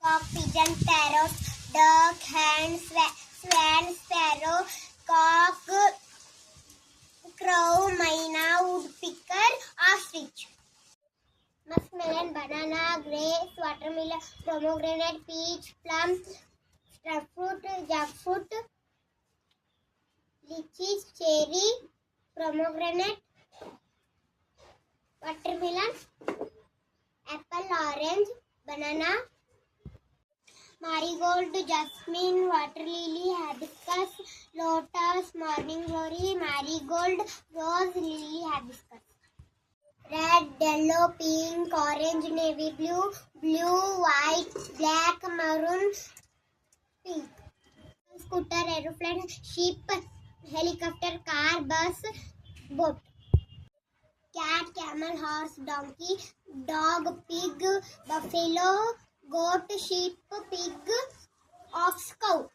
cock, pigeon, parrot, duck, hen, swan, sparrow, cock, crow, myna, woodpecker, ostrich. Muskmelon, banana, grapes, watermelon, pomegranate, peach, plum, fruit, jackfruit, lychee, cherry, pomegranate, watermelon, apple, orange, banana, marigold, jasmine, water lily, hibiscus, lotus, morning glory, marigold, rose, lily, hibiscus. Red, yellow, pink, orange, navy blue, blue, white, black, maroon, pink. Scooter, aeroplane, sheep, helicopter, car, bus, boat. Cat, camel, horse, donkey, dog, pig, buffalo, goat, sheep, pig, ox, cow.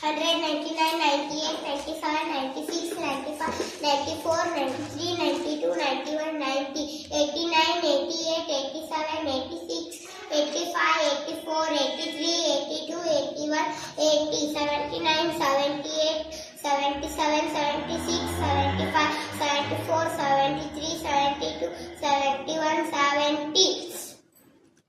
199, 98, 97, 96, 95, 94, 93, 92, 91, 90, 89, 88, 87, 86, 85, 84, 83, 82, 81, 80, 79, 78, 77, 76, 75, 74, 73, 72, 71, 70.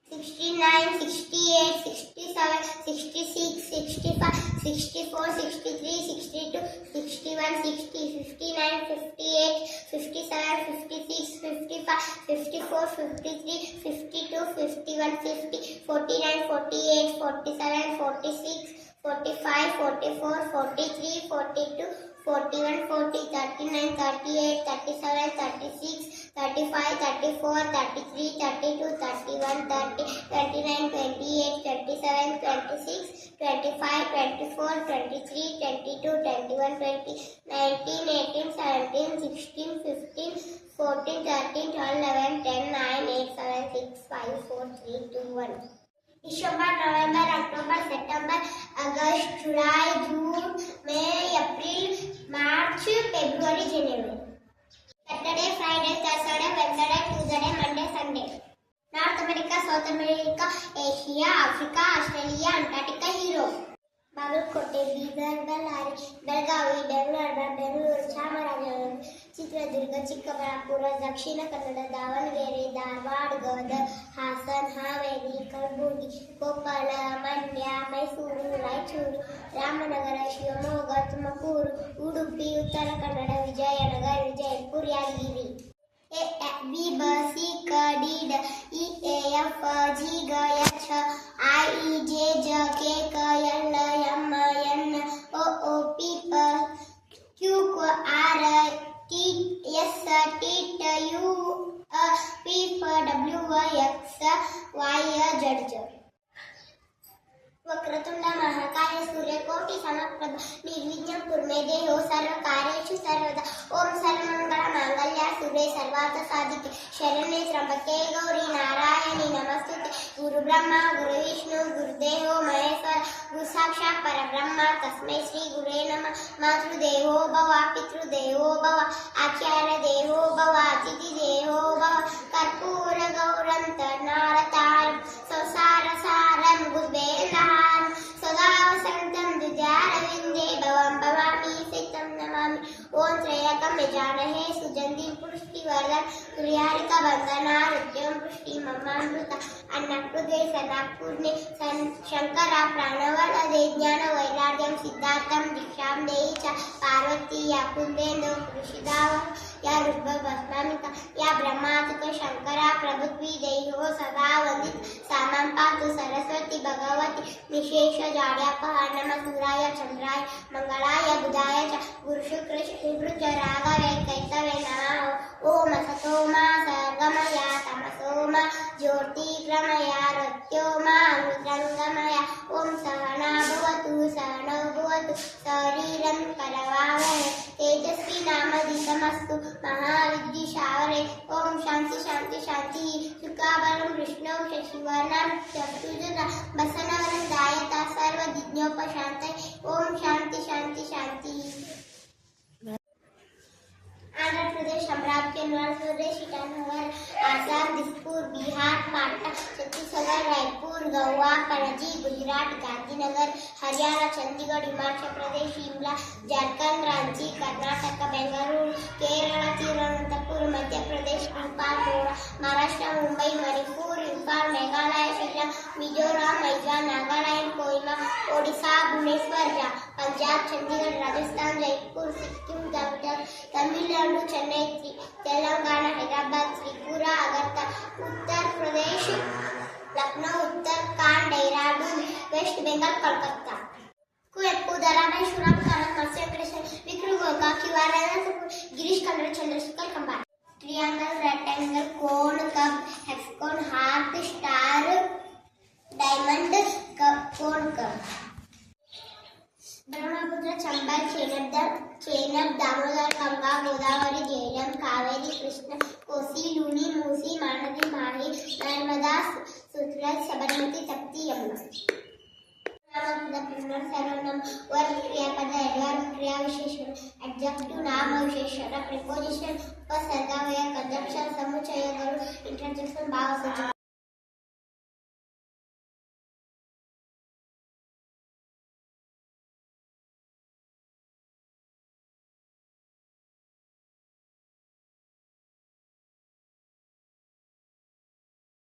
69, 68, 67, 66, 65, 64, 63, 62, 61, 60, 59, 58, 57, 56, 55, 54, 53, 52, 51, 50, 49, 48, 47, 46, 45, 44, 43, 42, 41, 40, 39, 38, 37, 36, 35, 34, 33, 32, 31, 30, 29, 28, 27, 26, 25, 24, 23, 22, 21, 20, 19, 18, 17, 16, 15, 14, 13, 12, 11, 10, 9, 8, 7, 6, 5, 4, 3, 2, 1. December, November, October, September, August, July, June, May, April, March, February, January. Saturday, Friday, Thursday, Wednesday, Tuesday, Monday, Sunday. North America, South America, Asia, Africa, Australia, Antarctica, Europe. Bagalkot, Bidar, Ballari, Belagavi, Bengaluru, Chamarajanagar, Chitradurga, Chikkaballapur, Dakshina Kannada, Davanagere, Dharwad, Gadag, Hassan, Haveri, Kalaburagi, Koppal, Mandya, Mysuru, Raichur, Ramanagara, Shivamogga, Tumakuru, Udupi, Uttara Kannada, Vijayanagara, Vijayapura, Yadgir. A, B, B, C, K, D, D, E, A, F, G, H, I, E, J, K, K, L, M, N, O, P, Q, R, T, S, T, U, P, W, X, Y, Z. Vakratunda महाकाय सूर्यकोटि समप्रभ निर्विघ्नं कुरु मे देहो सर्वकार्येषु सर्वदा ओम सर्वमंगल मांगल्ये शिवे सर्वार्थ साधिके शरण्ये त्र्यंबके गौरी नारायणी नमस्तुते गुरु ब्रह्मा गुरु विष्णु गुरुदेवो महेश्वर गुरु साक्षात् परब्रह्म तस्मै श्री गुरुवे नमः मातृदेवो भव पितृदेवो भव आचार्य देवो भव अतिथि देवो भव कर्पूर गौरं तन्नारतारं संसार सारं गुरुवेन्दः सदा वसन्तं हृदयारविन्दे भवं भवामि सितं नमामि ओम त्रयकं यजामहे सुगन्धिं पुष्टिवर्धनं तुर्यारिका वन्दना नित्यं पुष्टि ममामृत अन्नपूर्णे सदापूर्णे शंकरा प्राणवरदे ज्ञान वैराग्यं सिद्धार्थं दीक्षां देहि च पार्वती या कुन्देन्दो पुरुषिदाव या रुद्रभस्मामिका या ब्रह्मात्मक शंकरा प्रभुत्वी देहो सदा वंदित सामां पातु सरस्वती भगवती निशेष जाड्यापः नमः सूर्याय चंद्राय मंगलाय बुधाय च गुरु शुक्र शनिभृच राघवे कैतवे नमः ओम असतो मा सर्गमय तमसो मा ज्योतिर्गमय रत्योमा रुद्रंगमय ओम सहना भवतु सहनौ भवतु शरीरं करवावहै तेजस्वी नामधीतमस्तु महाविद्विषावहै ओम शांति शांति शांति शुक्लांबरधरं विष्णुं शशिवर्णं चतुर्भुजं प्रसन्नवदनं ध्यायेत् सर्वविघ्नोपशान्तये ओम शांति शांति शांति. आंध्र प्रदेश, अमरावती, हिमाचल प्रदेश, ईटानगर, आसाम, दिसपुर, बिहार, पाटना, छत्तीसगढ़, रायपुर, गोवा, पणजी, गुजरात, गांधीनगर, हरियाणा, चंडीगढ़, हिमाचल प्रदेश, शिमला, झारखंड, रांची, कर्नाटक, बेंगलुरु, केरಳ, तिरुवनंतपुर, मध्य प्रदेश, इंफाल, महाराष्ट्र, मुंबई, मणिपुर, इंफाल, मेघालय, शिलांग, मिजोरम, मैसूर, नागालैंड, कोहिमा, ओडिशा, भुवनेश्वर, पंजाब, चंडीगढ़, राजस्थान, जयपुर, सिक्किम, तमिलनाडु, चेन्नई, तेलंगाना, हैदराबाद, त्रिपुरा, अगरतला, उत्तर प्रदेश, लखनऊ, उत्तराखंड, देहरादून, वेस्ट बंगाल, कोलकाता. कुवेंपु, दाराबाई, शिवराम काರಂತ, ಮತ್ಸ್ಯ Venkateshwara, Vikram Gokak, ಕಿವಾರನಾಥ, Girish Karnad, Chandrashekhar Kambara. Triangle, rectangle, cone, cup, hexagon, heart, star, diamond, cone, cup. Brahmaputra, Chambal, Chenab, Damodar, Ganga, Godavari, Jhelum, Kaveri, Krishna, Kosi, Luni, Musi, Mahanadi, Mahi, Narmada, Sutlej, Sabarmati, Tapti, Yamuna. सर्वनाम वर्ग क्रियापद एडवर्ब क्रिया विशेषण एडजेक्टिव नाम विशेषण प्रिपोजिशन उपसर्ग व्यय कंजंक्शन समुच्चयಗಳು ಇಂಟರ್ಜೆಕ್ಷನ್ ಭಾವಸೂಚಕ